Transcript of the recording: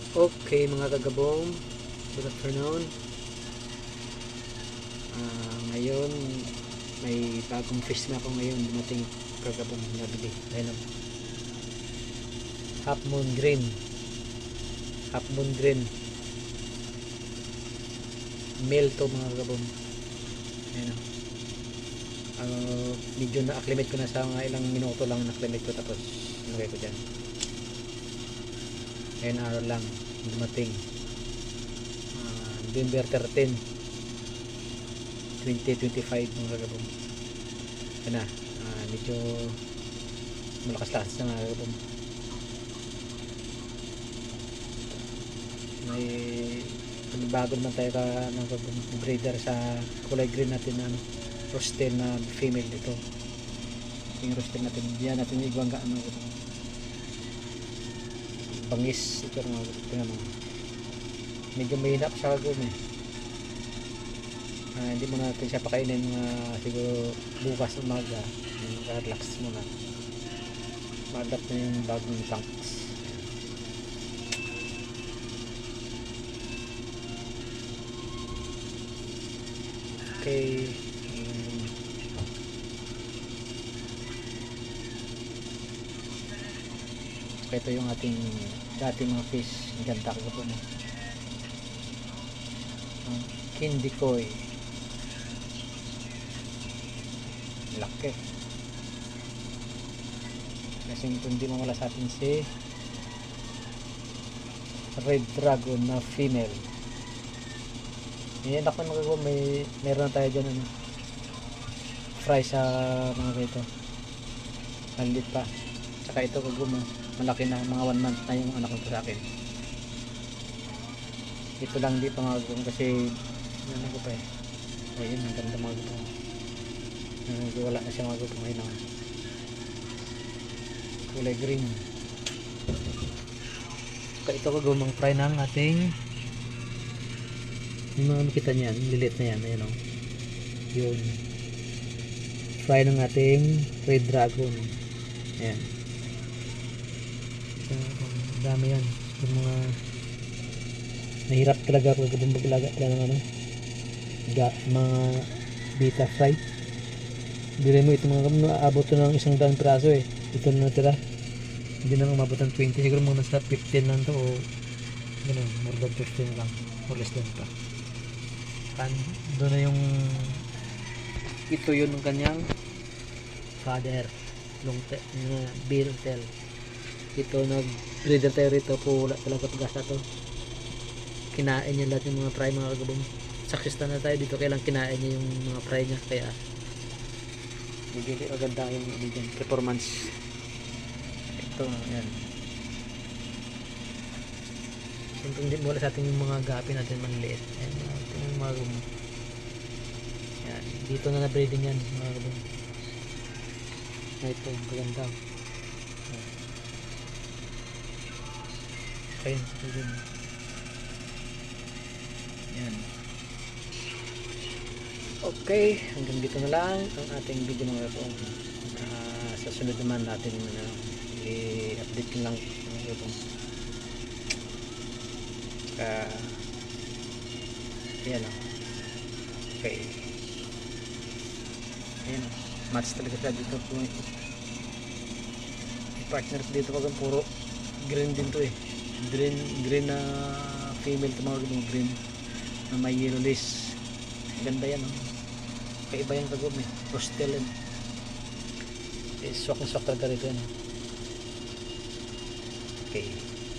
Okay mga kagabong, good afternoon. Ngayon may bagong fish na ako ngayon dumating kagabong nabili. Ayun, half moon green male to mga kagabong. Ayun, medyo na-acclimate ko na sa mga ilang minuto lang na-acclimate ko, tapos nilagay ko dyan. Ayun, araw lang dumating, November 13 2025 mga kagabong. Yan na, medyo malakas-lakas na mga kagabong. May bago naman tayo ng breeder sa kulay green natin na Roostel na female dito. Yung Roostel natin, diyan natin igwangga mga kagabong. Bangis ito mga kagabong. Medyo mahina pa sa kagabong hindi mo natin siya pakainin siguro bukas umaga. Relax muna, ma-adapt na yung bagong tanks. Okay, ito yung ating dating mga fish. Ang ganda ko po Candy Koi, laki kasi hindi mawala sa atin si Red Dragon na female. Yan ako magagawa, meron na tayo dyan fry sa mga ganito malit pa. Tsaka ito kaguma malaki na, mga 1 month na yung anak ko sa akin. Ito lang di pa mga gagawin kasi ano ko pa ayun, ang ganda mga gagawin. Wala na siya mga gagawin ngayon, kulay green. Ito kagawang fry ng ating yung mga makita niyan, lilit na yan, ayun yun, fry ng ating Red Dragon. Ayan, dami yan. Yung mga nahirap talaga ako maglaga talaga ng mga beta fry. Bili mo ito mga kabong, aabot na ng 100 piraso ito na natira, hindi na umabot ng 20, siguro mga nasa 15 lang to o gano'n, more than 15 lang or less than pa. Doon na yung ito yun ng kanyang father, bill tail. Ito nag-breeder tayo rito po, wala talaga pag-asa to. Kinain niya lahat yung mga fry mga kagabong. Success na tayo dito, kailang kinain niya yung mga fry niya, kaya hindi maganda yung performance. Ito, yan. Siyempre hindi mo wala sa atin yung mga gapi natin manliit. Ayan, ito yung mga room. Yan, dito na na-breeding yan mga kabong. Ito, maganda. Ayun, breeding. Yan. Okay, hanggang dito na lang ang ating video mga kapong. Sa sunod naman natin i-update ko lang mga kapong. Yan o. Okay. Ayan o. Match talaga siya dito po. Partner ko dito pag puro green din to green na female to mga kapong, green na may yellow lace. Ganda yan o. Kaiba yung kagom Roostel yan. Swak na swak talaga rito yan. Okay.